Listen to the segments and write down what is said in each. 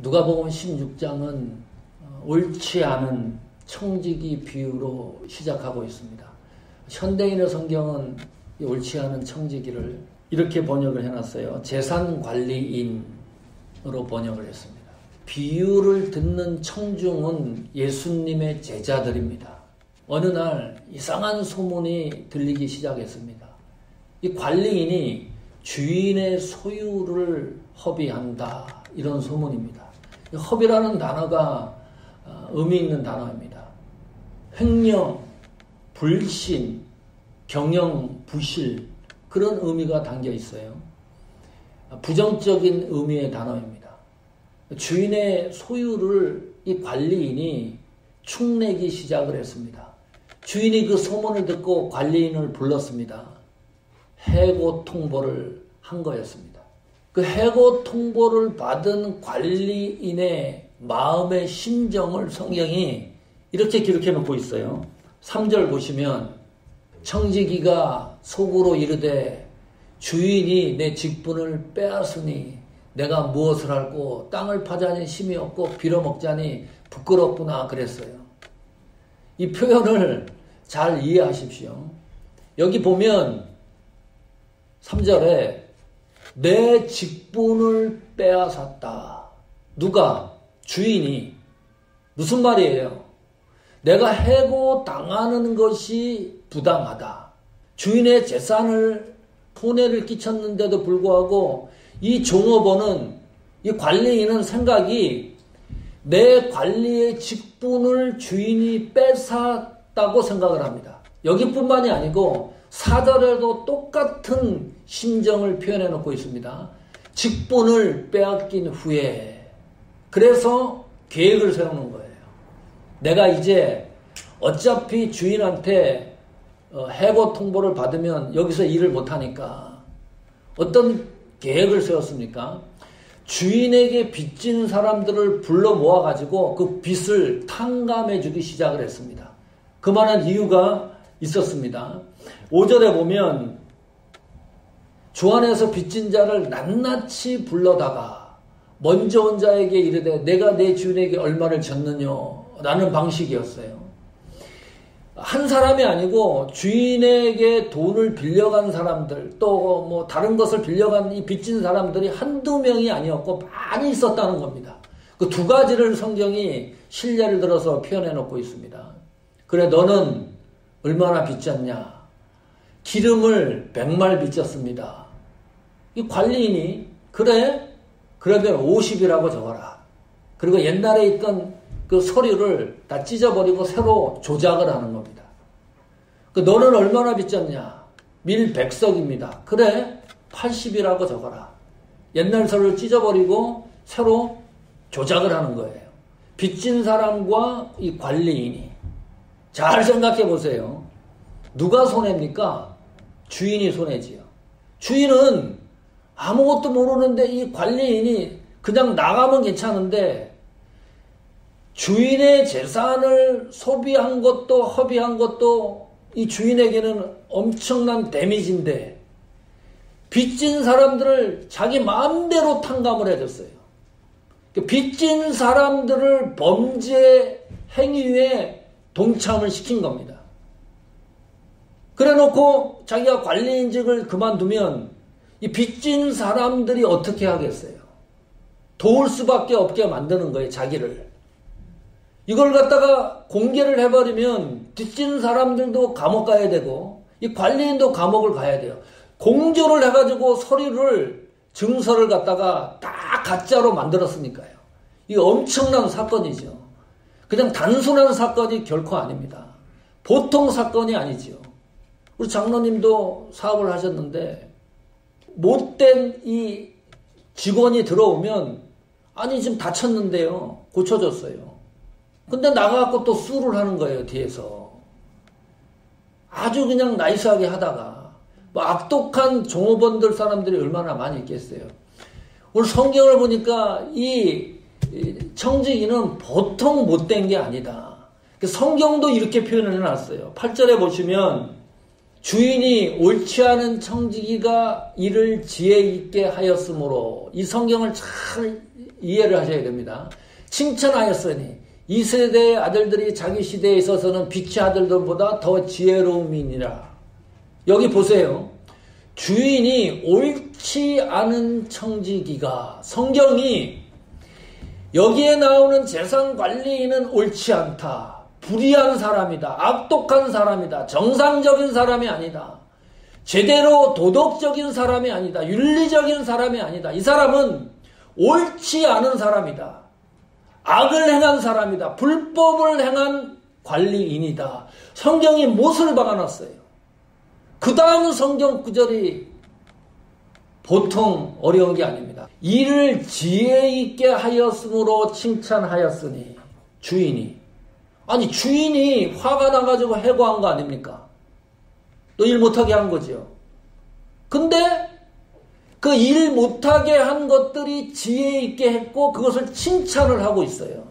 누가복음 16장은 옳지 않은 청지기 비유로 시작하고 있습니다. 현대인의 성경은 옳지 않은 청지기를 이렇게 번역을 해놨어요. 재산관리인으로 번역을 했습니다. 비유를 듣는 청중은 예수님의 제자들입니다. 어느 날 이상한 소문이 들리기 시작했습니다. 이 관리인이 주인의 소유를 허비한다, 이런 소문입니다. 허비라는 단어가 의미 있는 단어입니다. 횡령, 불신, 경영, 부실, 그런 의미가 담겨 있어요. 부정적인 의미의 단어입니다. 주인의 소유를 이 관리인이 축내기 시작을 했습니다. 주인이 그 소문을 듣고 관리인을 불렀습니다. 해고 통보를 한 거였습니다. 그 해고 통보를 받은 관리인의 마음의 심정을 성경이 이렇게 기록해 놓고 있어요. 3절 보시면 청지기가 속으로 이르되 주인이 내 직분을 빼앗으니 내가 무엇을 할꼬 땅을 파자니 힘이 없고 빌어먹자니 부끄럽구나 그랬어요. 이 표현을 잘 이해하십시오. 여기 보면 3절에 내 직분을 빼앗았다. 누가? 주인이. 무슨 말이에요? 내가 해고당하는 것이 부당하다. 주인의 재산을 손해를 끼쳤는데도 불구하고 이 종업원은, 이 관리인은 생각이 내 관리의 직분을 주인이 뺏었다고 생각을 합니다. 여기뿐만이 아니고 4절에도 똑같은 심정을 표현해 놓고 있습니다. 직분을 빼앗긴 후에. 그래서 계획을 세우는 거예요. 내가 이제 어차피 주인한테 해고 통보를 받으면 여기서 일을 못하니까 어떤 계획을 세웠습니까? 주인에게 빚진 사람들을 불러 모아가지고 그 빚을 탕감해 주기 시작을 했습니다. 그만한 이유가 있었습니다. 5절에 보면 주 안에서 빚진 자를 낱낱이 불러다가 먼저 온 자에게 이르되 내가 내 주인에게 얼마를 졌느냐 라는 방식이었어요. 한 사람이 아니고 주인에게 돈을 빌려간 사람들, 또 뭐 다른 것을 빌려간 이 빚진 사람들이 한두 명이 아니었고 많이 있었다는 겁니다. 그 두 가지를 성경이 신뢰를 들어서 표현해 놓고 있습니다. 그래 너는 얼마나 빚졌냐? 기름을 100말 빚졌습니다. 이 관리인이 그래? 그러면 50이라고 적어라. 그리고 옛날에 있던 그 서류를 다 찢어버리고 새로 조작을 하는 겁니다. 그 너는 얼마나 빚졌냐? 밀 100석입니다. 그래? 80이라고 적어라. 옛날 서류를 찢어버리고 새로 조작을 하는 거예요. 빚진 사람과 이 관리인이. 잘 생각해 보세요. 누가 손해입니까? 주인이 손해지요. 주인은 아무것도 모르는데 이 관리인이 그냥 나가면 괜찮은데 주인의 재산을 소비한 것도 허비한 것도 이 주인에게는 엄청난 데미지인데 빚진 사람들을 자기 마음대로 탕감을 해줬어요. 빚진 사람들을 범죄 행위에 동참을 시킨 겁니다. 그래 놓고 자기가 관리인직을 그만두면 이 빚진 사람들이 어떻게 하겠어요? 도울 수밖에 없게 만드는 거예요, 자기를. 이걸 갖다가 공개를 해버리면 빚진 사람들도 감옥 가야 되고 이 관리인도 감옥을 가야 돼요. 공조를 해가지고 서류를 증서를 갖다가 다 가짜로 만들었으니까요. 이게 엄청난 사건이죠. 그냥 단순한 사건이 결코 아닙니다. 보통 사건이 아니지요. 우리 장로님도 사업을 하셨는데 못된 이 직원이 들어오면 아니 지금 다쳤는데요. 고쳐줬어요. 근데 나가갖고 또 수를 하는 거예요. 뒤에서. 아주 그냥 나이스하게 하다가 뭐 악독한 종업원들 사람들이 얼마나 많이 있겠어요. 오늘 성경을 보니까 이 청지기는 보통 못된 게 아니다. 성경도 이렇게 표현을 해놨어요. 8절에 보시면 주인이 옳지 않은 청지기가 이를 지혜 있게 하였으므로, 이 성경을 잘 이해를 하셔야 됩니다. 칭찬하였으니 이 세대의 아들들이 자기 시대에 있어서는 빛의 아들들보다 더 지혜로움이니라. 여기 보세요. 주인이 옳지 않은 청지기가, 성경이 여기에 나오는 재산 관리인은 옳지 않다, 불의한 사람이다, 악독한 사람이다, 정상적인 사람이 아니다, 제대로 도덕적인 사람이 아니다, 윤리적인 사람이 아니다, 이 사람은 옳지 않은 사람이다, 악을 행한 사람이다, 불법을 행한 관리인이다. 성경이 못을 박아놨어요. 그 다음 성경 구절이 보통 어려운 게 아닙니다. 이를 지혜 있게 하였으므로 칭찬하였으니, 주인이, 아니 주인이 화가 나가지고 해고한 거 아닙니까? 또 일 못하게 한 거죠. 근데 그 일 못하게 한 것들이 지혜 있게 했고 그것을 칭찬을 하고 있어요.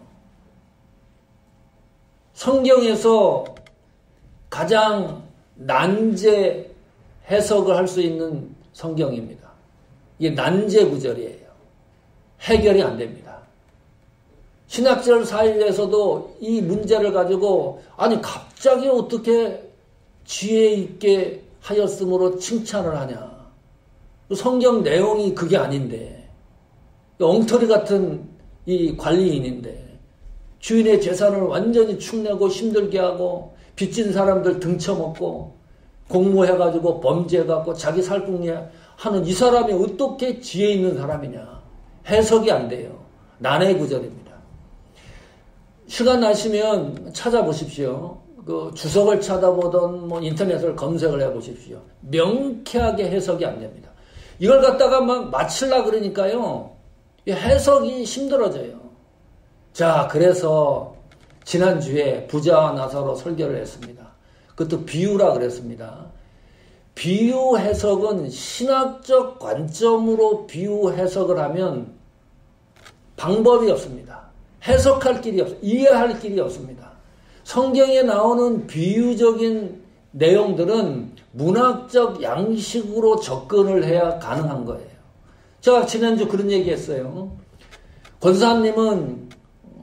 성경에서 가장 난제 해석을 할 수 있는 성경입니다. 이게 난제 구절이에요. 해결이 안 됩니다. 신학절 사이에서도 이 문제를 가지고, 아니 갑자기 어떻게 지혜 있게 하였으므로 칭찬을 하냐. 성경 내용이 그게 아닌데, 엉터리 같은 이 관리인인데 주인의 재산을 완전히 축내고 힘들게 하고 빚진 사람들 등쳐먹고 공모해가지고 범죄해갖고 자기 살궁리 하는 이 사람이 어떻게 지혜 있는 사람이냐. 해석이 안 돼요. 난해 구절입니다. 시간 나시면 찾아보십시오. 그 주석을 찾아보던 뭐 인터넷을 검색을 해보십시오. 명쾌하게 해석이 안 됩니다. 이걸 갖다가 막 맞추려고 그러니까요, 해석이 힘들어져요. 자, 그래서 지난주에 부자와 나사로 설교를 했습니다. 그것도 비유라 그랬습니다. 비유 해석은 신학적 관점으로 비유 해석을 하면 방법이 없습니다. 해석할 길이 없습니다. 이해할 길이 없습니다. 성경에 나오는 비유적인 내용들은 문학적 양식으로 접근을 해야 가능한 거예요. 제가 지난주 그런 얘기 했어요. 권사님은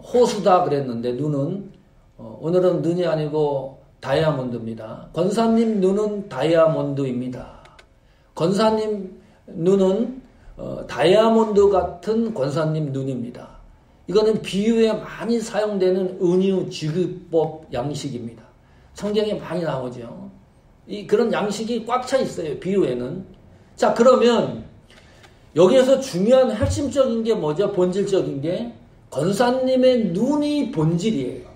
호수다 그랬는데 눈은, 오늘은 눈이 아니고 다이아몬드입니다. 권사님 눈은 다이아몬드입니다. 권사님 눈은 다이아몬드 같은 권사님 눈입니다. 이거는 비유에 많이 사용되는 은유 지급법 양식입니다. 성경에 많이 나오죠. 그런 양식이 꽉 차 있어요, 비유에는. 자, 그러면 여기에서 중요한 핵심적인 게 뭐죠? 본질적인 게 권사님의 눈이 본질이에요.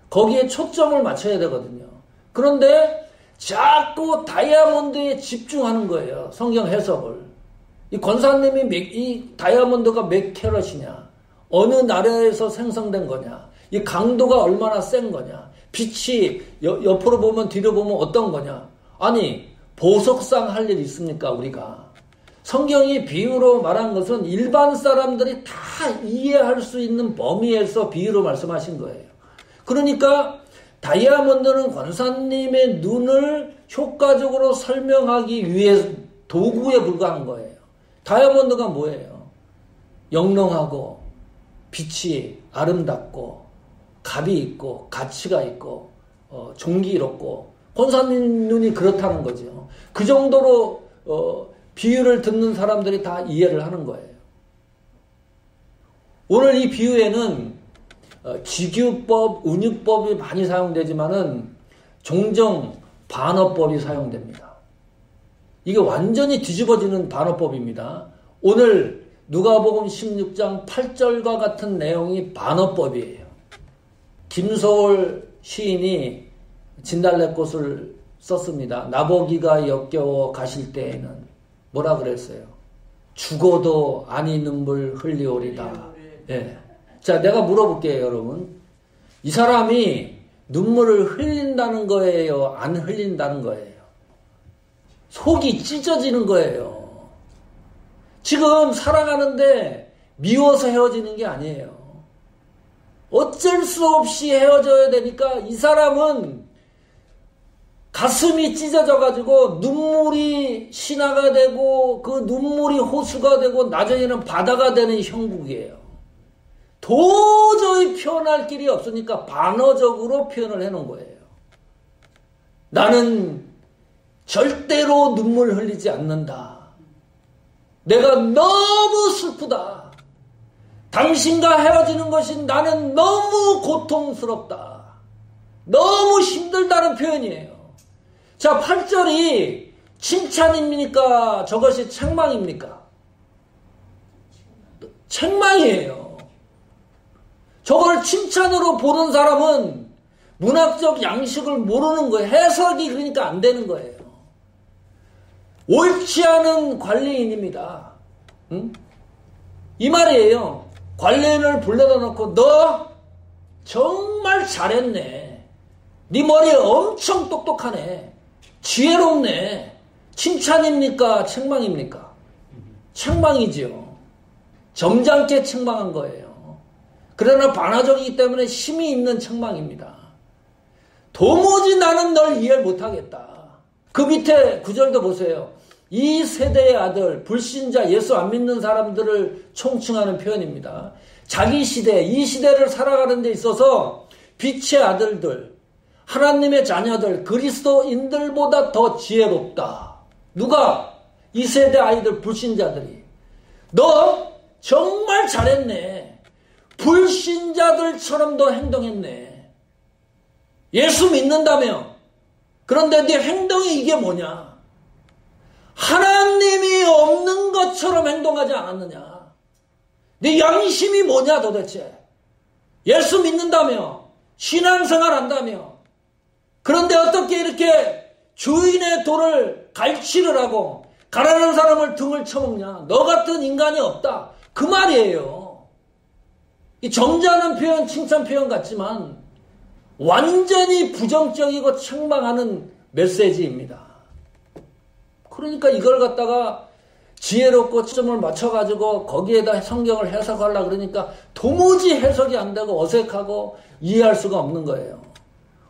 거기에 초점을 맞춰야 되거든요. 그런데 자꾸 다이아몬드에 집중하는 거예요, 성경 해석을. 이 권사님이 이 다이아몬드가 몇 캐럿이냐, 어느 나라에서 생성된 거냐, 이 강도가 얼마나 센 거냐, 빛이 옆으로 보면 뒤로 보면 어떤 거냐. 아니, 보석상 할 일 있습니까, 우리가? 성경이 비유로 말한 것은 일반 사람들이 다 이해할 수 있는 범위에서 비유로 말씀하신 거예요. 그러니까 다이아몬드는 권사님의 눈을 효과적으로 설명하기 위해 도구에 불과한 거예요. 다이아몬드가 뭐예요? 영롱하고 빛이 아름답고 값이 있고 가치가 있고 존귀롭고, 권사님 눈이 그렇다는 거죠. 그 정도로 비유를 듣는 사람들이 다 이해를 하는 거예요. 오늘 이 비유에는 직유법, 은유법이 많이 사용되지만은 종종 반어법이 사용됩니다. 이게 완전히 뒤집어지는 반어법입니다. 오늘 누가복음 16장 8절과 같은 내용이 반어법이에요. 김소월 시인이 진달래꽃을 썼습니다. 나보기가 역겨워 가실 때에는 뭐라 그랬어요? 죽어도 아니 눈물 흘리오리다. 예. 자, 내가 물어볼게요, 여러분. 이 사람이 눈물을 흘린다는 거예요? 안 흘린다는 거예요? 속이 찢어지는 거예요. 지금 사랑하는데 미워서 헤어지는 게 아니에요. 어쩔 수 없이 헤어져야 되니까 이 사람은 가슴이 찢어져가지고 눈물이 신화가 되고 그 눈물이 호수가 되고 나중에는 바다가 되는 형국이에요. 도저히 표현할 길이 없으니까 반어적으로 표현을 해놓은 거예요. 나는 절대로 눈물 흘리지 않는다. 내가 너무 슬프다. 당신과 헤어지는 것이 나는 너무 고통스럽다. 너무 힘들다는 표현이에요. 자, 8절이 칭찬입니까? 저것이 책망입니까? 책망이에요. 저걸 칭찬으로 보는 사람은 문학적 양식을 모르는 거예요. 해석이 그러니까 안 되는 거예요. 옳지 않은 관리인입니다. 응? 이 말이에요. 관리인을 불러다 놓고 너 정말 잘했네. 네 머리 엄청 똑똑하네. 지혜롭네. 칭찬입니까? 책망입니까? 책망이지요. 점잖게 책망한 거예요. 그러나 반화적이기 때문에 힘이 있는 책망입니다. 도무지 나는 널 이해 못하겠다. 그 밑에 구절도 보세요. 이 세대의 아들, 불신자, 예수 안 믿는 사람들을 총칭하는 표현입니다. 자기 시대, 이 시대를 살아가는 데 있어서 빛의 아들들, 하나님의 자녀들, 그리스도인들보다 더 지혜롭다. 누가? 이 세대 아이들, 불신자들이. 너 정말 잘했네. 불신자들처럼 너 행동했네. 예수 믿는다며. 그런데 네 행동이 이게 뭐냐? 하나님이 없는 것처럼 행동하지 않았느냐? 네 양심이 뭐냐 도대체? 예수 믿는다며? 신앙생활 한다며? 그런데 어떻게 이렇게 주인의 돈을 갈취를 하고 가난한 사람을 등을 쳐먹냐? 너 같은 인간이 없다. 그 말이에요. 이 점잖은 표현, 칭찬 표현 같지만 완전히 부정적이고 책망하는 메시지입니다. 그러니까 이걸 갖다가 지혜롭고 초점을 맞춰가지고 거기에다 성경을 해석하려고 그러니까 도무지 해석이 안 되고 어색하고 이해할 수가 없는 거예요.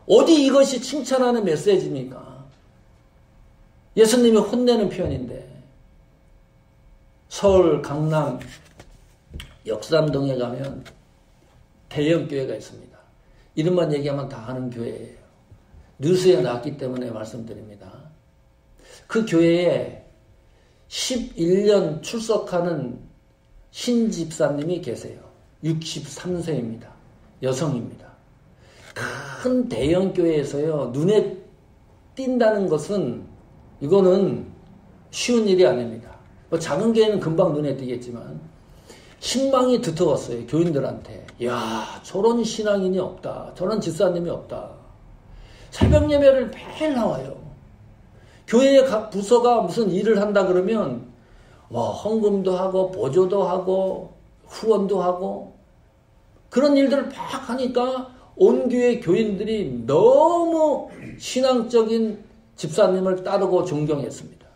어디 이것이 칭찬하는 메시지입니까? 예수님이 혼내는 표현인데 서울 강남 역삼동에 가면 대형교회가 있습니다. 이름만 얘기하면 다 아는 교회예요. 뉴스에 나왔기 때문에 말씀드립니다. 그 교회에 11년 출석하는 신집사님이 계세요. 63세입니다. 여성입니다. 큰 대형교회에서요, 눈에 띈다는 것은 이거는 쉬운 일이 아닙니다. 뭐 작은 교회는 금방 눈에 띄겠지만 신망이 두터웠어요. 교인들한테. 야, 저런 신앙인이 없다. 저런 집사님이 없다. 새벽 예배를 매일 나와요. 교회의 각 부서가 무슨 일을 한다 그러면 헌금도 하고 보조도 하고 후원도 하고 그런 일들을 막 하니까 온 교회 교인들이 너무 신앙적인 집사님을 따르고 존경했습니다.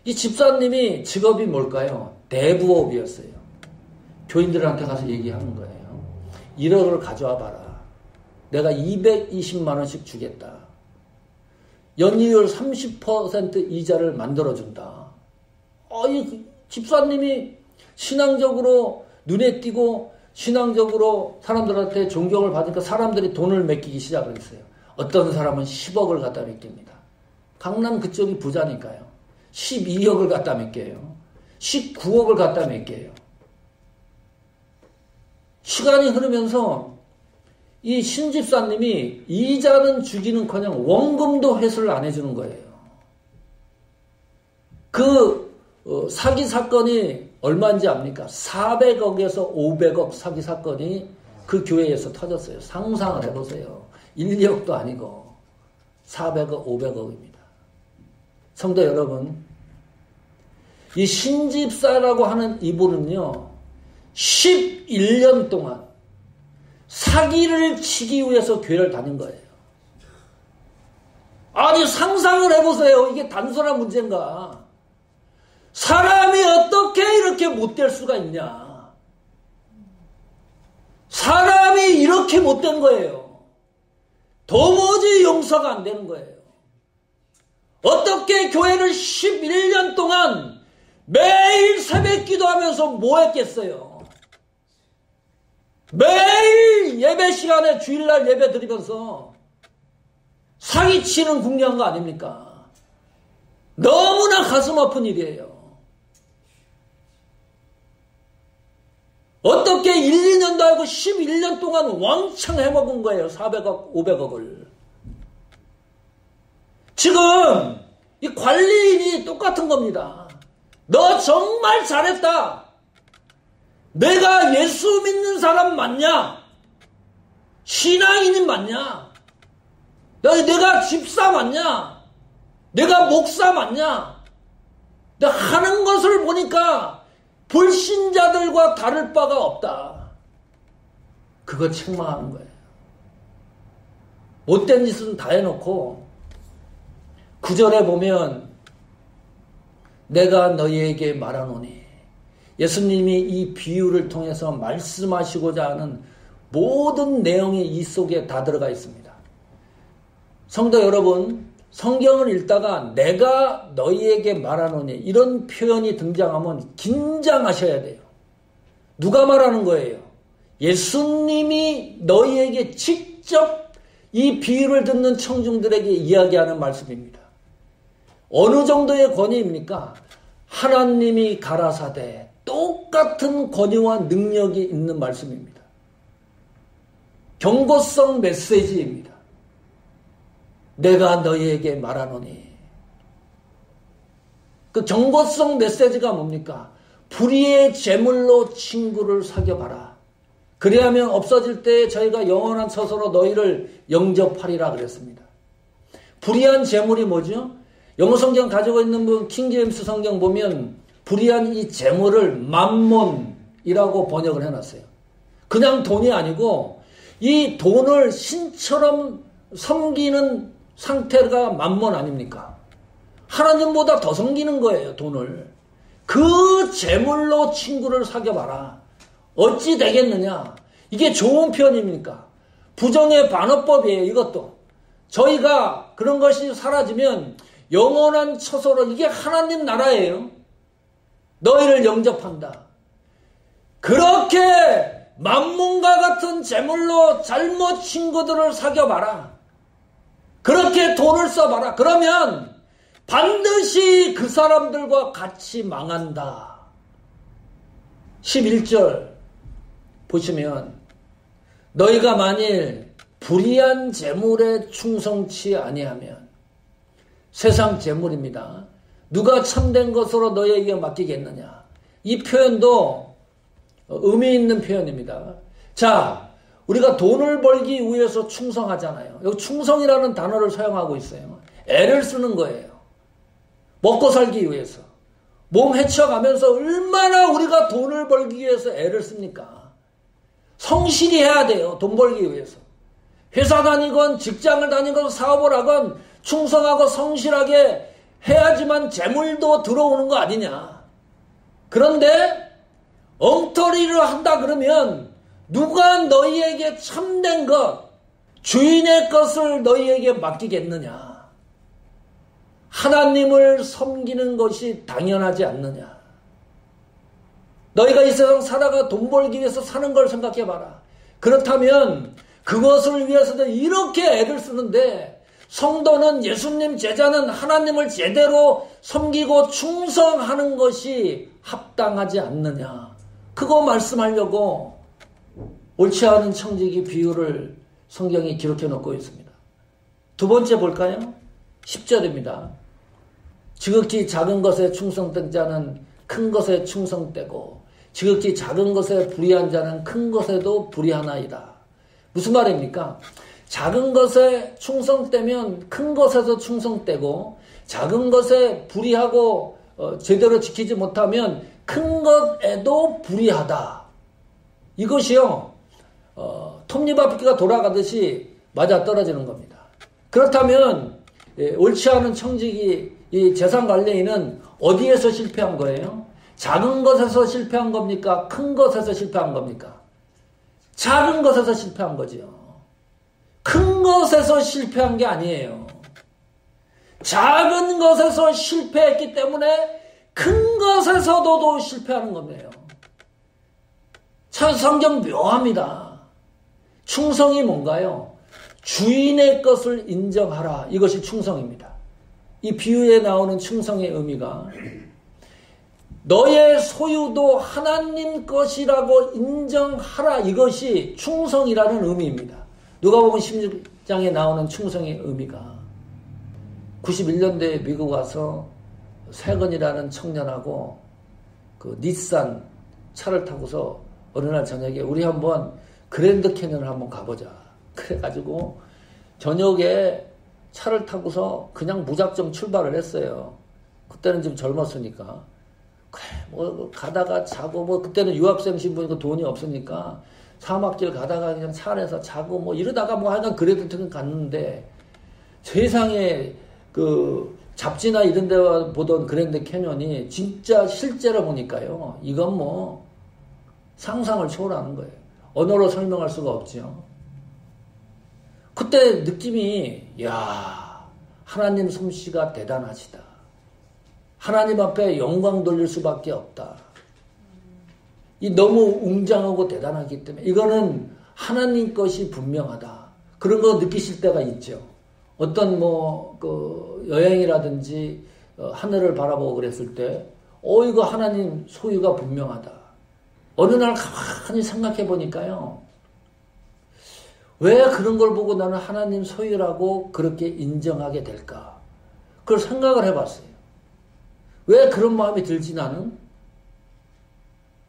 이 집사님이 직업이 뭘까요? 대부업이었어요. 교인들한테 가서 얘기하는 거예요. 1억을 가져와 봐라. 내가 220만 원씩 주겠다. 연이율 30% 이자를 만들어준다. 이 집사님이 신앙적으로 눈에 띄고 신앙적으로 사람들한테 존경을 받으니까 사람들이 돈을 맡기기 시작을 했어요. 어떤 사람은 10억을 갖다 맡깁니다. 강남 그쪽이 부자니까요. 12억을 갖다 맡겨요. 19억을 갖다 맡겨요. 시간이 흐르면서 이 신집사님이 이자는 주기는커녕 원금도 회수를 안 해주는 거예요. 그 사기 사건이 얼마인지 압니까? 400억에서 500억 사기 사건이 그 교회에서 터졌어요. 상상을 해보세요. 1, 2억도 아니고 400억, 500억입니다. 성도 여러분, 이 신집사라고 하는 이분은요, 11년 동안 사기를 치기 위해서 교회를 다닌 거예요. 아니, 상상을 해보세요. 이게 단순한 문제인가? 사람이 어떻게 이렇게 못될 수가 있냐? 사람이 이렇게 못된 거예요. 도무지 용서가 안 되는 거예요. 어떻게 교회를 11년 동안 매일 새벽 기도하면서 뭐 했겠어요? 매일 예배 시간에 주일날 예배 드리면서 사기치는 궁리한 거 아닙니까? 너무나 가슴 아픈 일이에요. 어떻게 1, 2년도 아니고 11년 동안 왕창 해먹은 거예요. 400억, 500억을. 지금 이 관리인이 똑같은 겁니다. 너 정말 잘했다. 내가 예수 믿는 사람 맞냐? 신앙인이 맞냐? 내가 집사 맞냐? 내가 목사 맞냐? 내가 하는 것을 보니까 불신자들과 다를 바가 없다. 그거 책망하는 거예요. 못된 짓은 다 해놓고 9절에 보면 내가 너희에게 말하노니, 예수님이 이 비유를 통해서 말씀하시고자 하는 모든 내용이 이 속에 다 들어가 있습니다. 성도 여러분, 성경을 읽다가 내가 너희에게 말하노니 이런 표현이 등장하면 긴장하셔야 돼요. 누가 말하는 거예요? 예수님이 너희에게 직접 이 비유를 듣는 청중들에게 이야기하는 말씀입니다. 어느 정도의 권위입니까? 하나님이 가라사대 똑같은 권위와 능력이 있는 말씀입니다. 경고성 메시지입니다. 내가 너희에게 말하노니. 그 경고성 메시지가 뭡니까? 불의의 제물로 친구를 사귀어봐라. 그리하면 없어질 때에 저희가 영원한 처소로 너희를 영접하리라 그랬습니다. 불의한 제물이 뭐죠? 영어 성경 가지고 있는 분 킹제임스 성경 보면 불의한 이 제물을 맘몬이라고 번역을 해놨어요. 그냥 돈이 아니고 이 돈을 신처럼 섬기는 상태가 맘몬 아닙니까? 하나님보다 더 섬기는 거예요, 돈을. 그 제물로 친구를 사귀어봐라. 어찌 되겠느냐? 이게 좋은 표현입니까? 부정의 반어법이에요, 이것도. 저희가 그런 것이 사라지면 영원한 처소로, 이게 하나님 나라예요. 너희를 영접한다. 그렇게 맘몬과 같은 제물로 잘못 친구들을 사귀어봐라. 그렇게 돈을 써봐라. 그러면 반드시 그 사람들과 같이 망한다. 11절 보시면 너희가 만일 불의한 제물에 충성치 아니하면, 세상 제물입니다. 누가 참된 것으로 너희에게 맡기겠느냐. 이 표현도 의미 있는 표현입니다. 자, 우리가 돈을 벌기 위해서 충성하잖아요. 여기 충성이라는 단어를 사용하고 있어요. 애를 쓰는 거예요. 먹고 살기 위해서. 몸 헤쳐가면서 얼마나 우리가 돈을 벌기 위해서 애를 씁니까? 성실히 해야 돼요. 돈 벌기 위해서. 회사 다니건 직장을 다니건 사업을 하건 충성하고 성실하게 해야지만 재물도 들어오는 거 아니냐. 그런데 엉터리를 한다 그러면 누가 너희에게 참된 것, 주인의 것을 너희에게 맡기겠느냐. 하나님을 섬기는 것이 당연하지 않느냐. 너희가 이 세상 살아가 돈 벌기 위해서 사는 걸 생각해봐라. 그렇다면 그것을 위해서도 이렇게 애를 쓰는데, 성도는, 예수님 제자는 하나님을 제대로 섬기고 충성하는 것이 합당하지 않느냐. 그거 말씀하려고 옳지 않은 청지기 비유를 성경이 기록해 놓고 있습니다. 두 번째 볼까요? 10절입니다. 지극히 작은 것에 충성된 자는 큰 것에 충성되고 지극히 작은 것에 불의한 자는 큰 것에도 불의하나이다. 무슨 말입니까? 작은 것에 충성되면 큰 것에서 충성되고, 작은 것에 불의하고 제대로 지키지 못하면 큰 것에도 불의하다. 이것이요, 톱니바퀴가 돌아가듯이 맞아떨어지는 겁니다. 그렇다면 옳지 않은 청지기, 이 재산관리인은 어디에서 실패한 거예요? 작은 것에서 실패한 겁니까? 큰 것에서 실패한 겁니까? 작은 것에서 실패한 거지요. 큰 것에서 실패한 게 아니에요. 작은 것에서 실패했기 때문에 큰 것에서도 실패하는 거예요. 참 성경 묘합니다. 충성이 뭔가요? 주인의 것을 인정하라. 이것이 충성입니다. 이 비유에 나오는 충성의 의미가 너의 소유도 하나님 것이라고 인정하라. 이것이 충성이라는 의미입니다. 누가복음 16장에 나오는 충성의 의미가 91년도에 미국 와서 세건이라는 청년하고 그 닛산 차를 타고서 어느 날 저녁에 우리 한번 그랜드 캐년을 한번 가보자. 그래가지고 저녁에 차를 타고서 그냥 무작정 출발을 했어요. 그때는 좀 젊었으니까. 그래, 뭐 가다가 자고 뭐 그때는 유학생 신분이고 돈이 없으니까 사막길 가다가 그냥 차 안에서 자고 뭐 이러다가 뭐 하여간 그랜드 캐년 갔는데 세상에 그 잡지나 이런 데 보던 그랜드 캐년이 진짜 실제로 보니까요. 이건 뭐 상상을 초월하는 거예요. 언어로 설명할 수가 없죠. 그때 느낌이 야 하나님 솜씨가 대단하시다. 하나님 앞에 영광 돌릴 수밖에 없다. 이 너무 웅장하고 대단하기 때문에 이거는 하나님 것이 분명하다. 그런 거 느끼실 때가 있죠. 어떤 그 여행이라든지 하늘을 바라보고 그랬을 때 이거 하나님 소유가 분명하다. 어느 날 가만히 생각해 보니까요. 왜 그런 걸 보고 나는 하나님 소유라고 그렇게 인정하게 될까? 그걸 생각을 해봤어요. 왜 그런 마음이 들지 나는?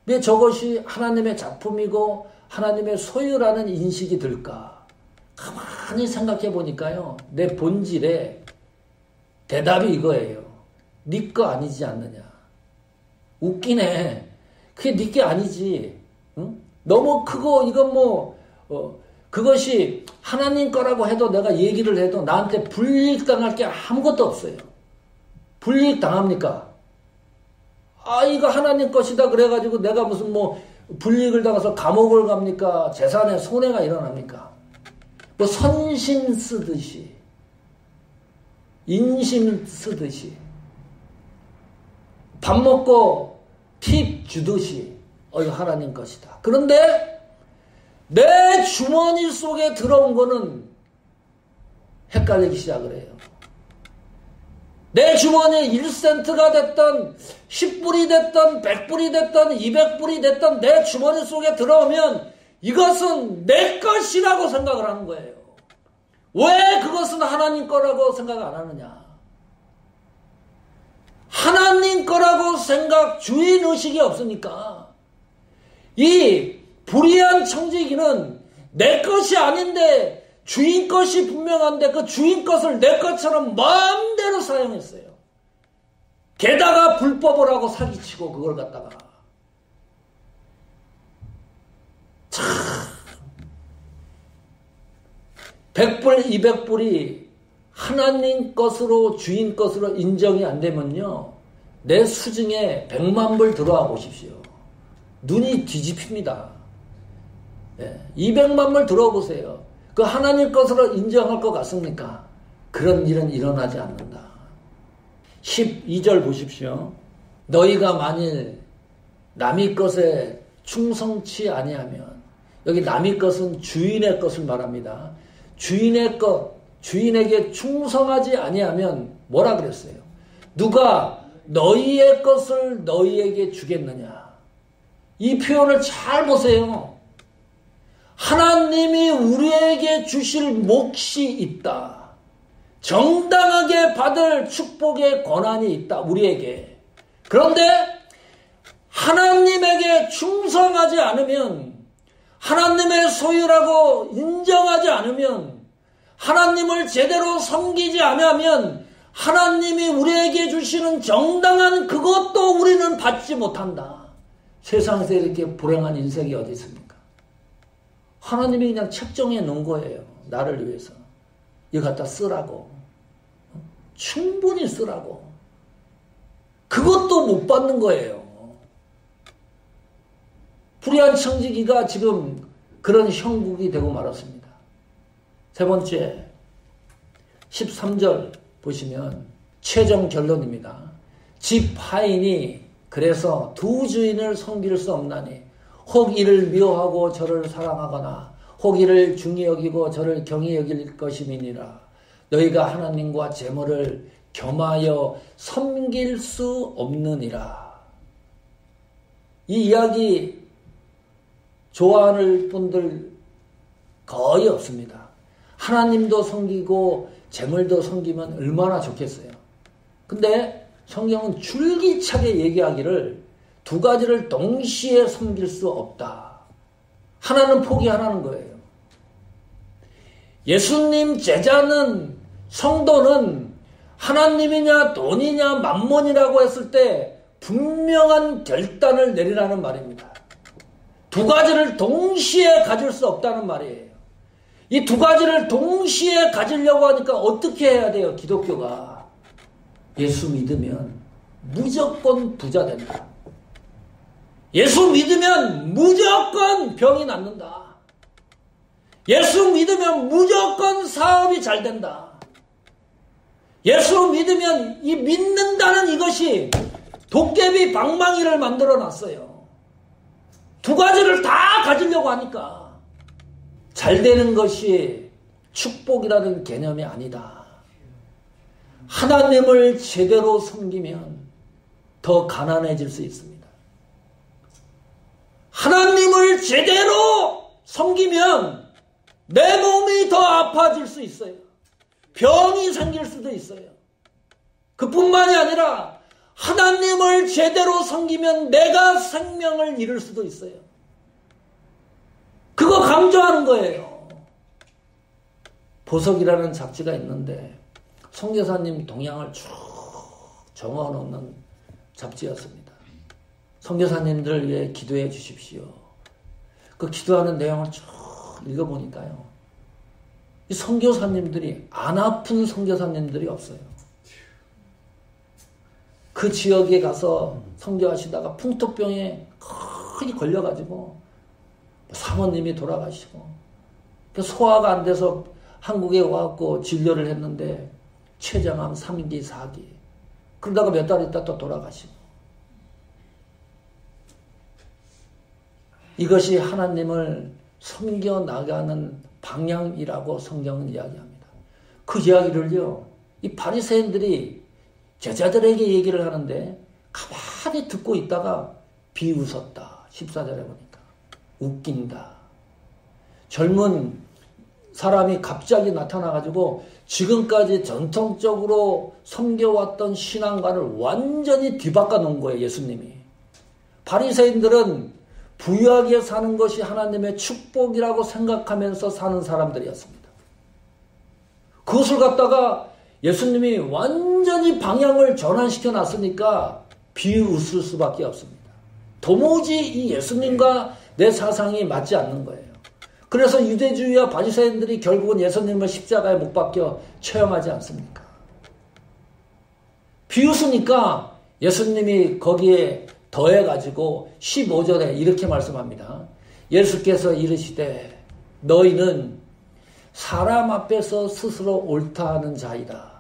왜 저것이 하나님의 작품이고 하나님의 소유라는 인식이 들까? 가만히 생각해 보니까요. 내 본질에 대답이 이거예요. 네 거 아니지 않느냐. 웃기네. 그게 네 게 아니지. 응? 너무 크고 이건 그것이 하나님 거라고 해도 내가 얘기를 해도 나한테 불이익 당할 게 아무것도 없어요. 불이익 당합니까? 이거 하나님 것이다 그래가지고 내가 무슨 불이익을 당해서 감옥을 갑니까? 재산에 손해가 일어납니까? 선심 쓰듯이, 인심 쓰듯이, 밥 먹고 팁 주듯이, 이거 하나님 것이다. 그런데 내 주머니 속에 들어온 거는 헷갈리기 시작을 해요. 내 주머니에 1센트가 됐던 10불이 됐던 100불이 됐던 200불이 됐던 내 주머니 속에 들어오면 이것은 내 것이라고 생각을 하는 거예요. 왜 그것은 하나님 거라고 생각 안 하느냐? 하나님 거라고 생각, 주인의식이 없으니까 이 불의한 청지기는 내 것이 아닌데 주인 것이 분명한데 그 주인 것을 내 것처럼 마음대로 사용했어요. 게다가 불법을 하고 사기치고 그걸 갖다가 참 100불, 200불이 하나님 것으로 주인 것으로 인정이 안 되면요. 내 수중에 100만 불 들어와 보십시오. 눈이 뒤집힙니다. 200만 불 들어와 보세요. 그 하나님 것으로 인정할 것 같습니까? 그런 일은 일어나지 않는다. 12절 보십시오. 너희가 만일 남의 것에 충성치 아니하면, 여기 남의 것은 주인의 것을 말합니다. 주인의 것, 주인에게 충성하지 아니하면 뭐라 그랬어요? 누가 너희의 것을 너희에게 주겠느냐? 이 표현을 잘 보세요. 하나님이 우리에게 주실 몫이 있다. 정당하게 받을 축복의 권한이 있다. 우리에게. 그런데 하나님에게 충성하지 않으면, 하나님의 소유라고 인정하지 않으면, 하나님을 제대로 섬기지 않으면 하나님이 우리에게 주시는 정당한 그것도 우리는 받지 못한다. 세상에서 이렇게 불행한 인생이 어디 있습니까? 하나님이 그냥 책정해 놓은 거예요. 나를 위해서. 이거 갖다 쓰라고. 충분히 쓰라고. 그것도 못 받는 거예요. 불의한 청지기가 지금 그런 형국이 되고 말았습니다. 세 번째, 13절 보시면 최종 결론입니다. 집 하인이 그래서 두 주인을 섬길 수 없나니 혹 이를 미워하고 저를 사랑하거나 혹 이를 중히 여기고 저를 경히 여길 것임이니라. 너희가 하나님과 재물을 겸하여 섬길 수 없느니라. 이 이야기 좋아하는 분들 거의 없습니다. 하나님도 섬기고 재물도 섬기면 얼마나 좋겠어요. 근데 성경은 줄기차게 얘기하기를 두 가지를 동시에 섬길 수 없다. 하나는 포기하라는 거예요. 예수님 제자는, 성도는 하나님이냐 돈이냐 만몬이라고 했을 때 분명한 결단을 내리라는 말입니다. 두 가지를 동시에 가질 수 없다는 말이에요. 이 두 가지를 동시에 가지려고 하니까 어떻게 해야 돼요? 기독교가 예수 믿으면 무조건 부자 된다. 예수 믿으면 무조건 병이 낫는다. 예수 믿으면 무조건 사업이 잘 된다. 예수 믿으면 이 믿는다는 이것이 도깨비 방망이를 만들어 놨어요. 두 가지를 다 가지려고 하니까 잘 되는 것이 축복이라는 개념이 아니다. 하나님을 제대로 섬기면 더 가난해질 수 있습니다. 하나님을 제대로 섬기면 내 몸이 더 아파질 수 있어요. 병이 생길 수도 있어요. 그뿐만이 아니라 하나님을 제대로 섬기면 내가 생명을 잃을 수도 있어요. 그거 강조하는 거예요. 보석이라는 잡지가 있는데 선교사님 동향을 쭉 적어놓는 잡지였습니다. 선교사님들을 위해 기도해 주십시오. 그 기도하는 내용을 쭉 읽어보니까요. 이 선교사님들이 안 아픈 선교사님들이 없어요. 그 지역에 가서 선교하시다가 풍토병에 크게 걸려가지고 사모님이 돌아가시고 소화가 안 돼서 한국에 와갖고 진료를 했는데 췌장암 3기, 4기 그러다가 몇 달 있다 또 돌아가시고 이것이 하나님을 섬겨 나가는 방향이라고 성경은 이야기합니다. 그 이야기를요, 이 바리새인들이 제자들에게 얘기를 하는데 가만히 듣고 있다가 비웃었다. 14절에 보니까 웃긴다. 젊은 사람이 갑자기 나타나가지고 지금까지 전통적으로 섬겨왔던 신앙관을 완전히 뒤바꿔 놓은 거예요. 예수님이. 바리새인들은 부유하게 사는 것이 하나님의 축복이라고 생각하면서 사는 사람들이었습니다. 그것을 갖다가 예수님이 완전히 방향을 전환시켜 놨으니까 비웃을 수밖에 없습니다. 도무지 이 예수님과 내 사상이 맞지 않는 거예요. 그래서 유대주의와 바리새인들이 결국은 예수님을 십자가에 못 박혀 처형하지 않습니까? 비웃으니까 예수님이 거기에 더해가지고 15절에 이렇게 말씀합니다. 예수께서 이르시되 너희는 사람 앞에서 스스로 옳다 하는 자이다.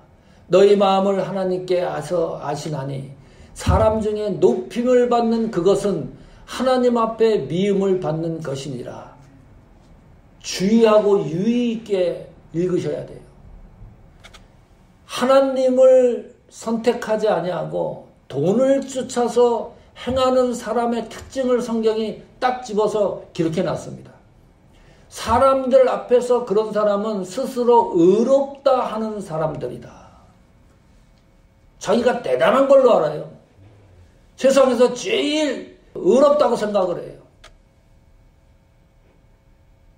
너희 마음을 하나님께 아시나니 사람 중에 높임을 받는 그것은 하나님 앞에 미움을 받는 것이니라. 주의하고 유의 있게 읽으셔야 돼요. 하나님을 선택하지 아니하고 돈을 쫓아서 행하는 사람의 특징을 성경이 딱 집어서 기록해 놨습니다. 사람들 앞에서 그런 사람은 스스로 의롭다 하는 사람들이다. 자기가 대단한 걸로 알아요. 세상에서 제일 의롭다고 생각을 해요.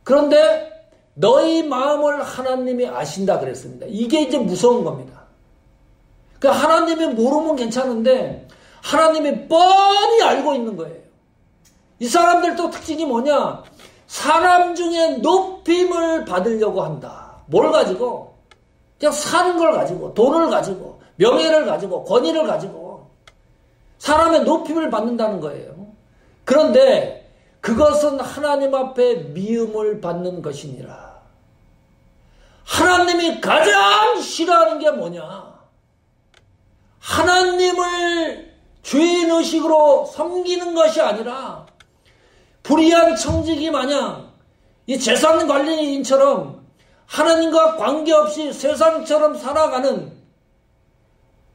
그런데 너희 마음을 하나님이 아신다 그랬습니다. 이게 이제 무서운 겁니다. 그러니까 하나님이 모르면 괜찮은데 하나님이 뻔히 알고 있는 거예요. 이 사람들도 특징이 뭐냐? 사람 중에 높임을 받으려고 한다. 뭘 가지고? 그냥 사는 걸 가지고, 돈을 가지고, 명예를 가지고, 권위를 가지고 사람의 높임을 받는다는 거예요. 그런데 그것은 하나님 앞에 미움을 받는 것이니라. 하나님이 가장 싫어하는 게 뭐냐? 하나님을 주인의식으로 섬기는 것이 아니라 불의한 청지기 마냥 이 재산 관리인처럼 하나님과 관계없이 세상처럼 살아가는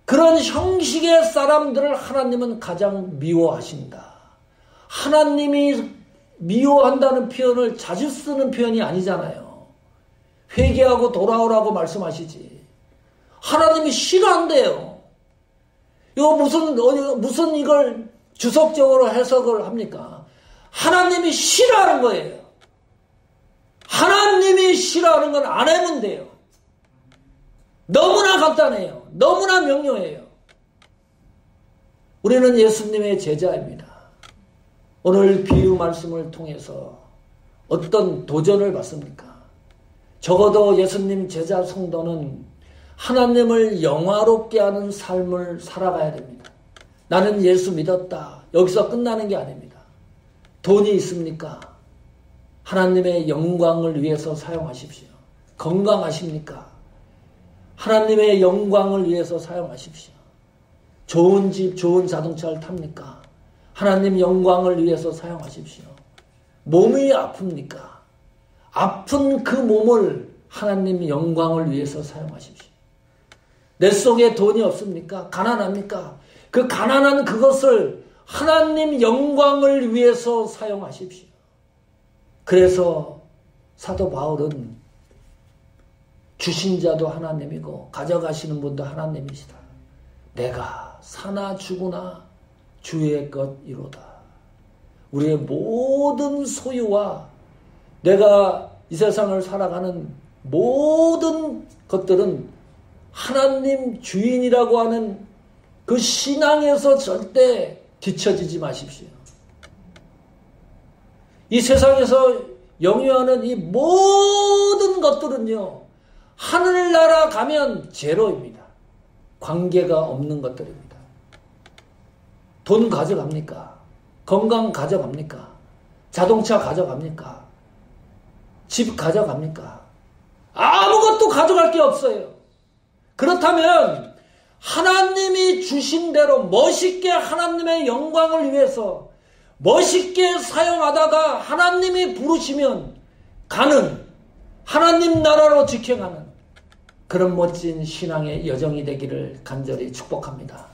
그런 형식의 사람들을 하나님은 가장 미워하신다. 하나님이 미워한다는 표현을 자주 쓰는 표현이 아니잖아요. 회개하고 돌아오라고 말씀하시지. 하나님이 싫어한대요. 이거 무슨 이걸 주석적으로 해석을 합니까? 하나님이 싫어하는 거예요. 하나님이 싫어하는 건 안 하면 돼요. 너무나 간단해요. 너무나 명료해요. 우리는 예수님의 제자입니다. 오늘 비유 말씀을 통해서 어떤 도전을 받습니까? 적어도 예수님 제자 성도는 하나님을 영화롭게 하는 삶을 살아가야 됩니다. 나는 예수 믿었다. 여기서 끝나는 게 아닙니다. 돈이 있습니까? 하나님의 영광을 위해서 사용하십시오. 건강하십니까? 하나님의 영광을 위해서 사용하십시오. 좋은 집, 좋은 자동차를 탑니까? 하나님 영광을 위해서 사용하십시오. 몸이 아픕니까? 아픈 그 몸을 하나님 영광을 위해서 사용하십시오. 내 속에 돈이 없습니까? 가난합니까? 그 가난한 그것을 하나님 영광을 위해서 사용하십시오. 그래서 사도 바울은 주신 자도 하나님이고 가져가시는 분도 하나님이시다. 내가 사나 죽으나 주의 것이로다. 우리의 모든 소유와 내가 이 세상을 살아가는 모든 것들은 하나님 주인이라고 하는 그 신앙에서 절대 뒤처지지 마십시오. 이 세상에서 영위하는 이 모든 것들은요, 하늘나라 가면 제로입니다. 관계가 없는 것들입니다. 돈 가져갑니까? 건강 가져갑니까? 자동차 가져갑니까? 집 가져갑니까? 아무것도 가져갈 게 없어요. 그렇다면 하나님이 주신 대로 멋있게 하나님의 영광을 위해서 멋있게 사용하다가 하나님이 부르시면 가는, 하나님 나라로 직행하는 그런 멋진 신앙의 여정이 되기를 간절히 축복합니다.